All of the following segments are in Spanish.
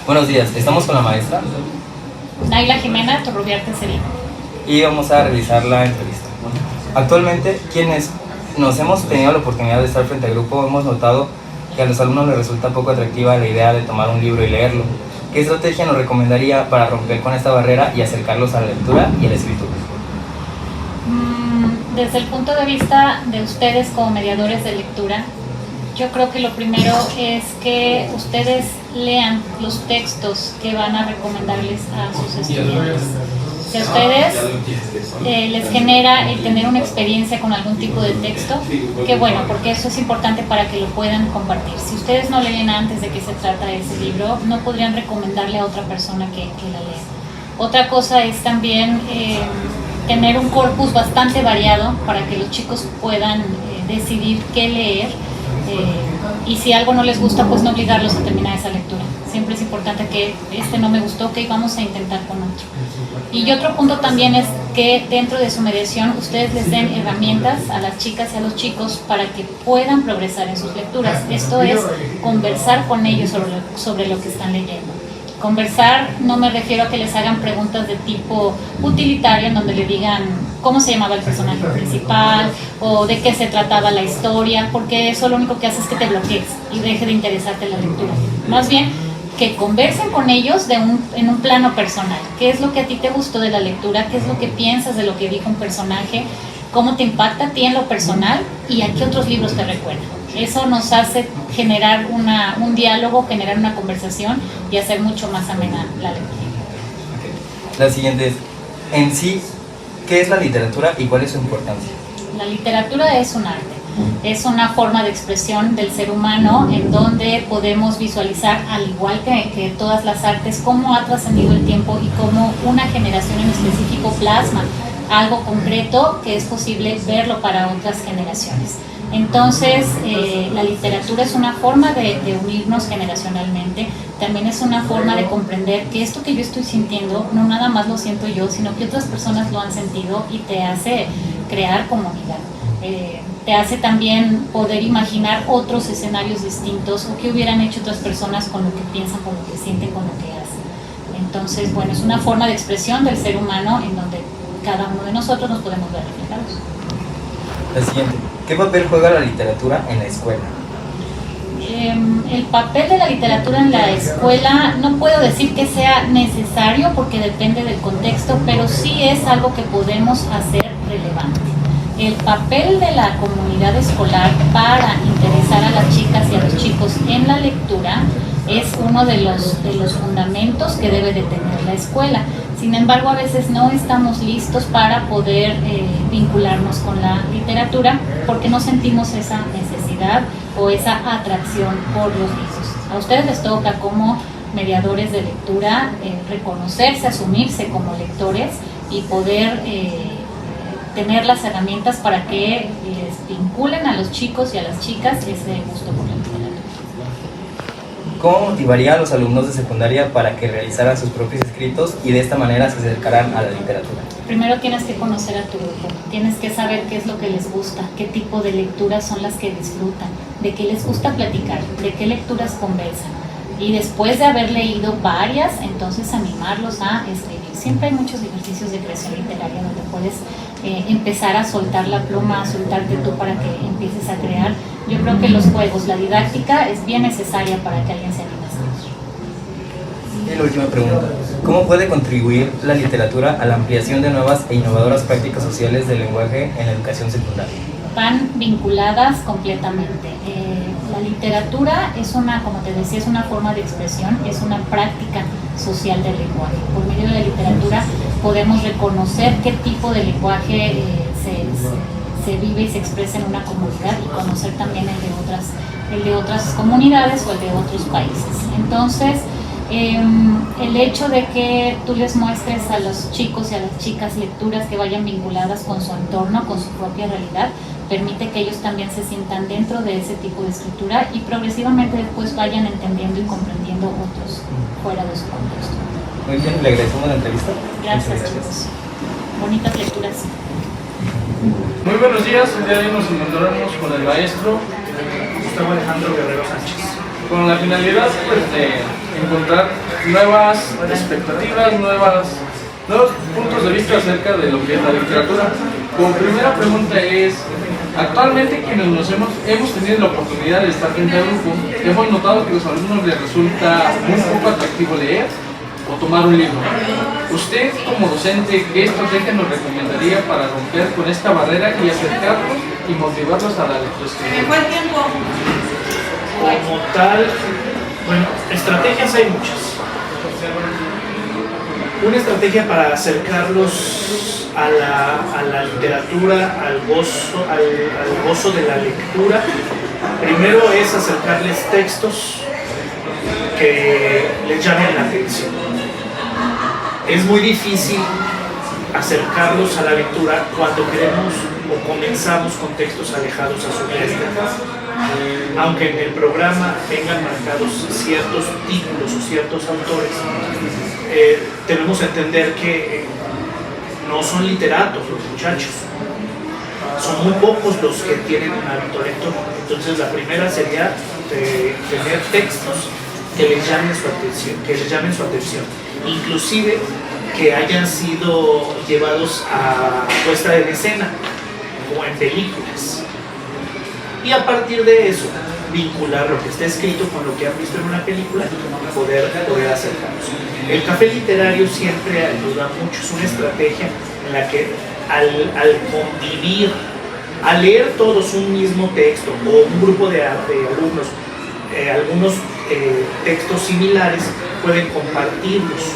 Buenos días, estamos con la maestra Naila Jimena Torrubiarte Serino. y vamos a realizar la entrevista. Actualmente, quienes nos hemos tenido la oportunidad de estar frente al grupo, hemos notado que a los alumnos les resulta poco atractiva la idea de tomar un libro y leerlo. ¿Qué estrategia nos recomendaría para romper con esta barrera y acercarlos a la lectura y a la escritura? Desde el punto de vista de ustedes como mediadores de lectura, yo creo que lo primero es que ustedes lean los textos que van a recomendarles a sus estudiantes. Si a ustedes les genera el tener una experiencia con algún tipo de texto, qué bueno, porque eso es importante para que lo puedan compartir. Si ustedes no leen antes de qué se trata ese libro, no podrían recomendarle a otra persona que la lea. Otra cosa es también tener un corpus bastante variado para que los chicos puedan decidir qué leer. Y si algo no les gusta, pues no obligarlos a terminar esa lectura. Siempre es importante que no me gustó, ok, vamos a intentar con otro. Y otro punto también es que dentro de su mediación ustedes les den herramientas a las chicas y a los chicos para que puedan progresar en sus lecturas. Esto es conversar con ellos sobre lo que están leyendo. Conversar no me refiero a que les hagan preguntas de tipo utilitario en donde le digan cómo se llamaba el personaje principal o de qué se trataba la historia, porque eso lo único que hace es que te bloquees y deje de interesarte la lectura. Más bien, que conversen con ellos en un plano personal. ¿Qué es lo que a ti te gustó de la lectura? ¿Qué es lo que piensas de lo que dijo un personaje? ¿Cómo te impacta a ti en lo personal? ¿Y a qué otros libros te recuerdan? Eso nos hace generar un diálogo, generar una conversación y hacer mucho más amena la lectura. La siguiente es, en sí, ¿qué es la literatura y cuál es su importancia? La literatura es un arte, es una forma de expresión del ser humano en donde podemos visualizar, al igual que todas las artes, cómo ha trascendido el tiempo y cómo una generación en específico plasma algo concreto que es posible verlo para otras generaciones. Entonces, la literatura es una forma de unirnos generacionalmente, también es una forma de comprender que esto que yo estoy sintiendo, no nada más lo siento yo, sino que otras personas lo han sentido y te hace crear comunidad. Te hace también poder imaginar otros escenarios distintos o qué hubieran hecho otras personas con lo que piensan, con lo que sienten, con lo que hacen. Entonces, bueno, es una forma de expresión del ser humano en donde cada uno de nosotros nos podemos ver reflejados. La siguiente, ¿qué papel juega la literatura en la escuela? El papel de la literatura en la escuela no puedo decir que sea necesario porque depende del contexto, pero sí es algo que podemos hacer relevante. El papel de la comunidad escolar para interesar a las chicas y a los chicos en la lectura es uno de los fundamentos que debe de tener la escuela. Sin embargo, a veces no estamos listos para poder vincularnos con la literatura porque no sentimos esa necesidad o esa atracción por los libros. A ustedes les toca como mediadores de lectura reconocerse, asumirse como lectores y poder tener las herramientas para que les vinculen a los chicos y a las chicas ese gusto por la literatura. ¿Cómo motivaría a los alumnos de secundaria para que realizaran sus propios escritos y de esta manera se acercaran a la literatura? Primero tienes que conocer a tu grupo, tienes que saber qué es lo que les gusta, qué tipo de lecturas son las que disfrutan, de qué les gusta platicar, de qué lecturas conversan. Y después de haber leído varias, entonces animarlos a escribir. Siempre hay muchos ejercicios de creación literaria donde puedes empezar a soltar la pluma, a soltarte tú para que empieces a crear. Yo creo que los juegos, la didáctica es bien necesaria para que alguien se anime a escribir. Y la última pregunta, ¿cómo puede contribuir la literatura a la ampliación de nuevas e innovadoras prácticas sociales del lenguaje en la educación secundaria? Van vinculadas completamente. La literatura es como te decía, es una forma de expresión, es una práctica social del lenguaje. Por medio de la literatura podemos reconocer qué tipo de lenguaje se vive y se expresa en una comunidad y conocer también el de otras comunidades o el de otros países. Entonces, el hecho de que tú les muestres a los chicos y a las chicas lecturas que vayan vinculadas con su entorno, con su propia realidad, permite que ellos también se sientan dentro de ese tipo de escritura y progresivamente después vayan entendiendo y comprendiendo otros fuera de su contexto. Muy bien, le agradecemos la entrevista. Gracias, chicos. Bonitas lecturas. Muy buenos días, el día de hoy nos encontramos con el maestro Gustavo Alejandro Guerrero Sánchez. con la finalidad pues, de encontrar nuevas expectativas, nuevos puntos de vista acerca de lo que es la literatura. Como primera pregunta es, actualmente quienes hemos tenido la oportunidad de estar frente al grupo, hemos notado que a los alumnos les resulta muy poco atractivo leer o tomar un libro. Usted como docente, ¿qué estrategia nos recomendaría para romper con esta barrera y acercarlos y motivarlos a la lectoescritura? Como tal, bueno, estrategias hay muchas. Una estrategia para acercarlos a la literatura, al gozo de la lectura, primero es acercarles textos que les llamen la atención. Es muy difícil acercarlos a la lectura cuando queremos o comenzamos con textos alejados a su realidad. Aunque en el programa vengan marcados ciertos títulos o ciertos autores, debemos entender que no son literatos los muchachos, son muy pocos los que tienen un hábito lector. Entonces la primera sería tener textos que les llamen su atención, inclusive que hayan sido llevados a puesta en escena o en películas. Y a partir de eso, vincular lo que está escrito con lo que han visto en una película y poder acercarnos. El café literario siempre ayuda mucho, es una estrategia en la que al convivir, al leer todos un mismo texto o un grupo de alumnos, algunos textos similares, pueden compartirlos,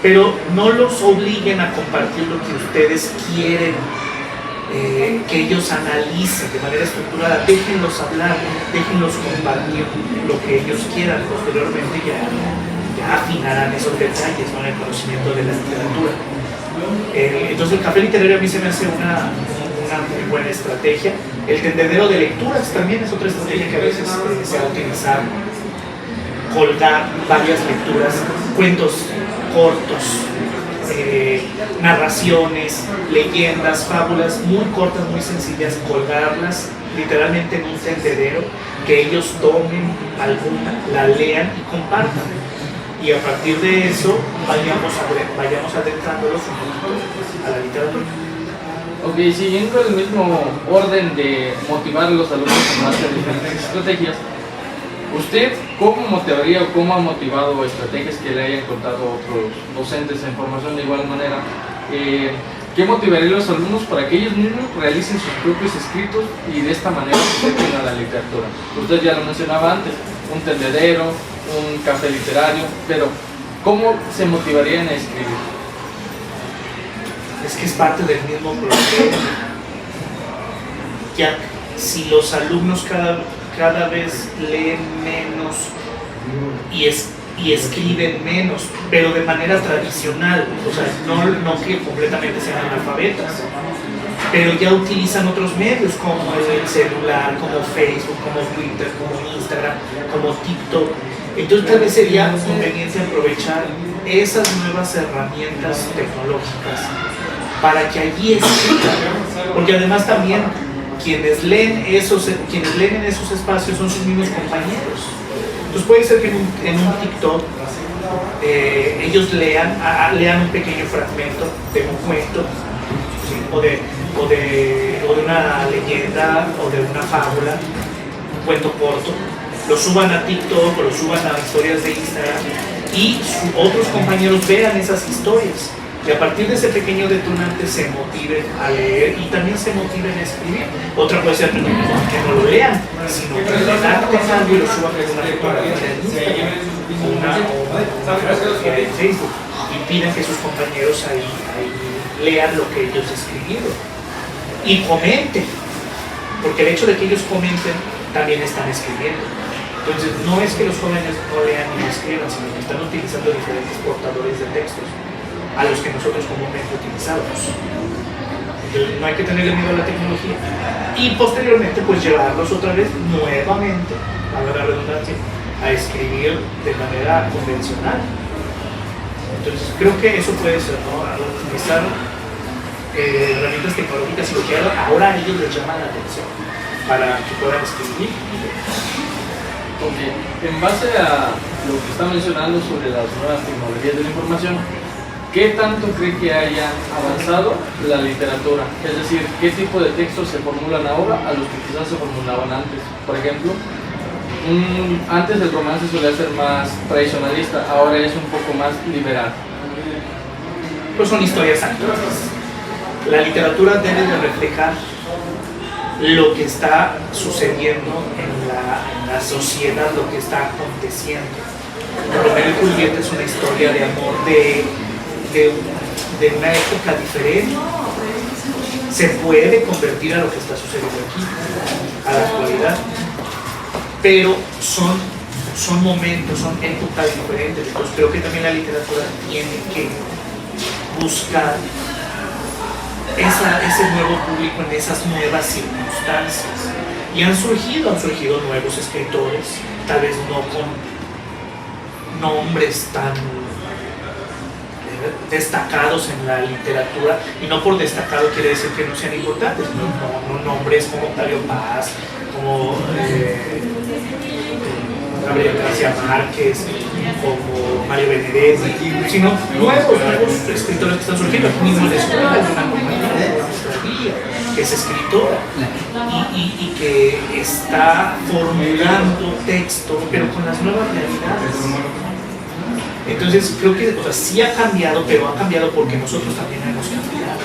pero no los obliguen a compartir lo que ustedes quieren que ellos analicen de manera estructurada. Déjenlos hablar, déjenlos compartir lo que ellos quieran. Posteriormente ya afinarán esos detalles, ¿no?, en el conocimiento de la literatura. Entonces el café literario a mí se me hace una muy buena estrategia. El tendedero de lecturas también es otra estrategia que a veces se ha utilizado. Colgar varias lecturas, cuentos cortos, narraciones, leyendas, fábulas muy cortas, muy sencillas, colgarlas literalmente en un tendedero, que ellos tomen alguna, la lean y compartan. Y a partir de eso vayamos adentrándolos un poquito a la literatura. Ok, siguiendo el mismo orden de motivar a los alumnos con más diferentes estrategias, ¿usted cómo motivaría o cómo ha motivado estrategias que le hayan contado otros docentes en formación de igual manera? ¿Qué motivaría a los alumnos para que ellos mismos realicen sus propios escritos y de esta manera se acerquen a la literatura? Usted ya lo mencionaba antes, un tendedero, un café literario, pero ¿cómo se motivarían a escribir? Es que es parte del mismo problema. Ya, si los alumnos cada vez leen menos y escriben menos, pero de manera tradicional, o sea, no que completamente sean analfabetas, pero ya utilizan otros medios como el celular, como Facebook, como Twitter, como Instagram, como TikTok. Entonces tal vez sería conveniente aprovechar esas nuevas herramientas tecnológicas para que allí escriban, porque además también quienes leen en esos espacios son sus mismos compañeros. Entonces puede ser que en un TikTok ellos lean un pequeño fragmento de un cuento, ¿sí?, o de una leyenda o de una fábula, un cuento corto, lo suban a TikTok o lo suban a historias de Instagram y otros compañeros vean esas historias. Y a partir de ese pequeño detonante se motiven a leer y también se motiven a escribir. Otra puede ser que no lo lean, sino que redacten algo y lo suban en una fotografía en Instagram o una fotografía en Facebook y pidan que sus compañeros ahí lean lo que ellos escribieron y comenten, porque el hecho de que ellos comenten también están escribiendo. Entonces no es que los jóvenes no lean ni escriban, sino que están utilizando diferentes portadores de textos a los que nosotros comúnmente utilizamos. Entonces no hay que tenerle miedo a la tecnología y posteriormente pues llevarlos otra vez nuevamente, a la redundancia, a escribir de manera convencional. Entonces creo que eso puede ser, ¿no?, utilizar herramientas tecnológicas y lo que ahora a ellos les llama la atención para que puedan escribir. Ok, en base a lo que está mencionando sobre las nuevas tecnologías de la información, ¿qué tanto cree que haya avanzado la literatura? Es decir, ¿qué tipo de textos se formulan ahora a los que quizás se formulaban antes? Por ejemplo, antes el romance solía ser más tradicionalista, ahora es un poco más liberal. Pues son historias actuales. La literatura debe de reflejar lo que está sucediendo en la sociedad, lo que está aconteciendo. Romeo y Julieta es una historia de amor de una época diferente. Se puede convertir a lo que está sucediendo aquí, a la actualidad, pero son momentos, son épocas diferentes. Entonces creo que también la literatura tiene que buscar ese nuevo público en esas nuevas circunstancias. Y han surgido nuevos escritores, tal vez no con nombres tan destacados en la literatura, y no por destacado quiere decir que no sean importantes, no nombres como Octavio Paz, como Gabriel García Márquez, como Mario Benedetti, sino nuevos escritores que están surgiendo. Aquí mismo en la escuela hay una compañera que es escritora y que está formulando texto, pero con las nuevas realidades. Entonces creo que sí ha cambiado, pero ha cambiado porque nosotros también hemos cambiado.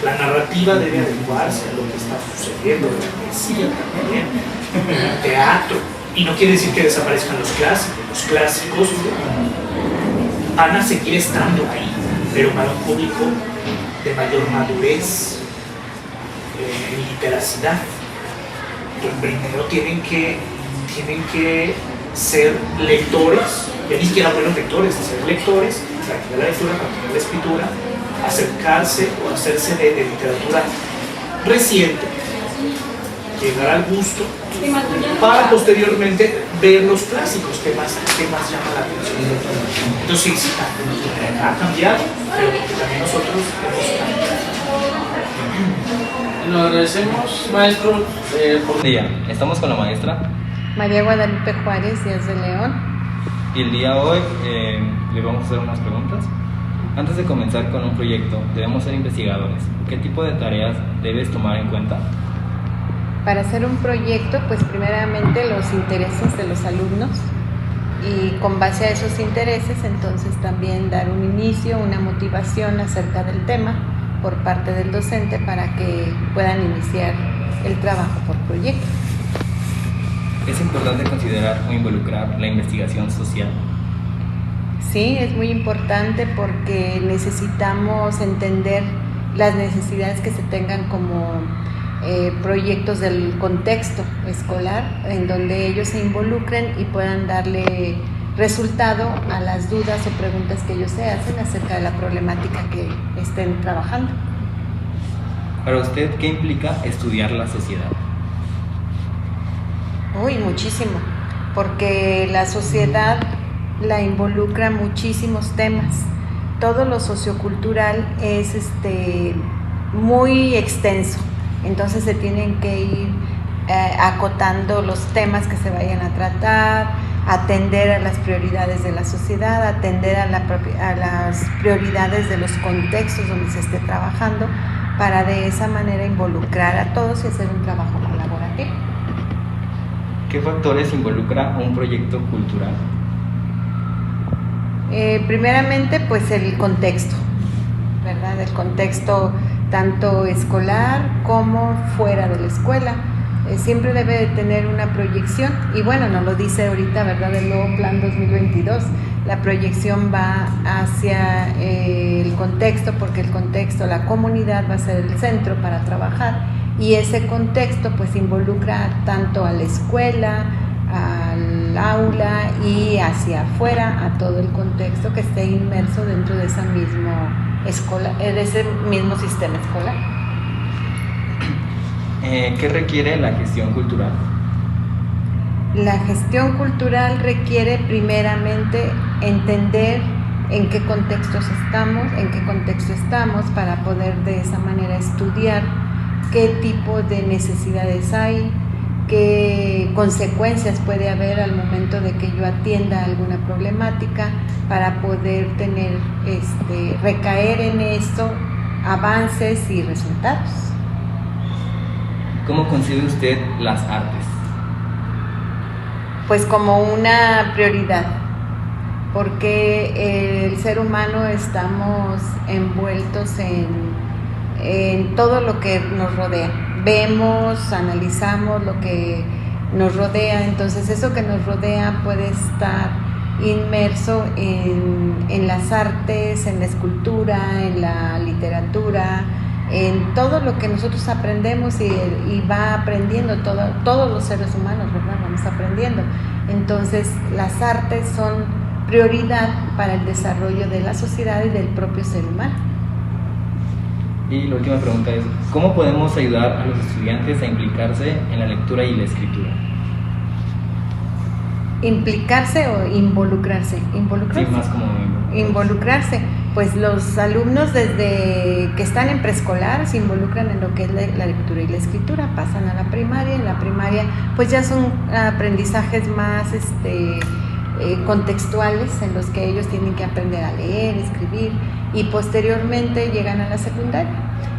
La narrativa debe adecuarse a lo que está sucediendo, la poesía también, el teatro. Y no quiere decir que desaparezcan los clásicos. Los clásicos van a seguir estando ahí, pero para un público de mayor madurez, literacidad. Primero tienen que ser lectores, ya ni siquiera buenos lectores, ser lectores, practicar la lectura, practicar la escritura, acercarse o hacerse de literatura reciente, llegar al gusto, para posteriormente ver los clásicos que más llaman la atención. Entonces sí, ha cambiado, pero también nosotros hemos cambiado. Nos agradecemos, maestro, por... Buen día, estamos con la maestra María Guadalupe Juárez Díaz de León. y el día de hoy le vamos a hacer unas preguntas. Antes de comenzar con un proyecto, debemos ser investigadores. ¿Qué tipo de tareas debes tomar en cuenta? Para hacer un proyecto, pues primeramente los intereses de los alumnos, y con base a esos intereses entonces también dar un inicio, una motivación acerca del tema por parte del docente para que puedan iniciar el trabajo por proyecto. Es importante considerar o involucrar la investigación social. Sí, es muy importante porque necesitamos entender las necesidades que se tengan como proyectos del contexto escolar, en donde ellos se involucren y puedan darle resultado a las dudas o preguntas que ellos se hacen acerca de la problemática que estén trabajando. Para usted, ¿qué implica estudiar la sociedad? Uy, muchísimo, porque la sociedad la involucra muchísimos temas. Todo lo sociocultural es muy extenso, entonces se tienen que ir acotando los temas que se vayan a tratar, atender a las prioridades de la sociedad, atender a las prioridades de los contextos donde se esté trabajando, para de esa manera involucrar a todos y hacer un trabajo colaborativo. ¿Qué factores involucra un proyecto cultural? Primeramente, pues el contexto, ¿verdad? El contexto tanto escolar como fuera de la escuela. Siempre debe de tener una proyección, y bueno, nos lo dice ahorita, ¿verdad? El nuevo plan 2022, la proyección va hacia el contexto, porque el contexto, la comunidad va a ser el centro para trabajar, y ese contexto pues involucra tanto a la escuela, al aula y hacia afuera, a todo el contexto que esté inmerso dentro de ese mismo sistema escolar. ¿Qué requiere la gestión cultural? La gestión cultural requiere primeramente entender en qué contexto estamos para poder de esa manera estudiar qué tipo de necesidades hay, qué consecuencias puede haber al momento de que yo atienda alguna problemática para poder tener, recaer en esto, avances y resultados. ¿Cómo concibe usted las artes? Pues como una prioridad, porque el ser humano estamos envueltos en todo lo que nos rodea. Vemos, analizamos lo que nos rodea, entonces eso que nos rodea puede estar inmerso en las artes, en la escultura, en la literatura, en todo lo que nosotros aprendemos y va aprendiendo todos los seres humanos, ¿verdad? Vamos aprendiendo. Entonces las artes son prioridad para el desarrollo de la sociedad y del propio ser humano. Y la última pregunta es, ¿cómo podemos ayudar a los estudiantes a implicarse en la lectura y la escritura? ¿Implicarse o involucrarse? Sí, más como involucrarse. Pues los alumnos desde que están en preescolar se involucran en lo que es la lectura y la escritura, pasan a la primaria, en la primaria pues ya son aprendizajes más contextuales en los que ellos tienen que aprender a leer, escribir y posteriormente llegan a la secundaria.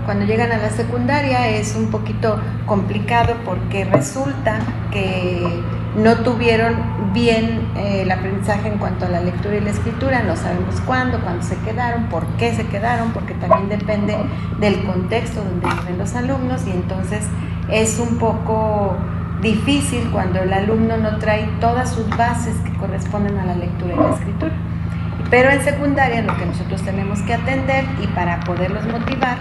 Cuando llegan a la secundaria es un poquito complicado porque resulta que no tuvieron bien el aprendizaje en cuanto a la lectura y la escritura, no sabemos cuándo se quedaron, por qué se quedaron, porque también depende del contexto donde viven los alumnos y entonces es un poco difícil cuando el alumno no trae todas sus bases que corresponden a la lectura y la escritura. Pero en secundaria lo que nosotros tenemos que atender y para poderlos motivar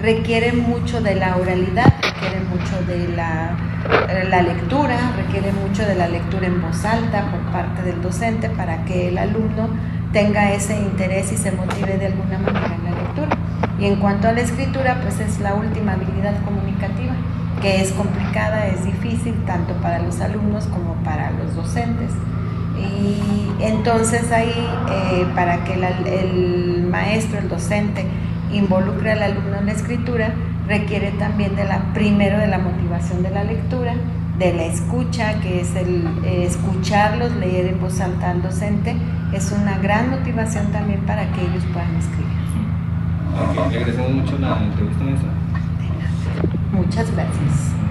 requiere mucho de la oralidad, requiere mucho de la lectura, requiere mucho de la lectura en voz alta por parte del docente para que el alumno tenga ese interés y se motive de alguna manera en la lectura. Y en cuanto a la escritura, pues es la última habilidad comunicativa, que es complicada, es difícil tanto para los alumnos como para los docentes. Y entonces ahí, para que el maestro, el docente, involucre al alumno en la escritura, requiere también primero de la motivación de la lectura, de la escucha, que es el escucharlos, leer en voz alta al docente, es una gran motivación también para que ellos puedan escribir. Ok, le agradecemos mucho la entrevista, maestra. Muchas gracias.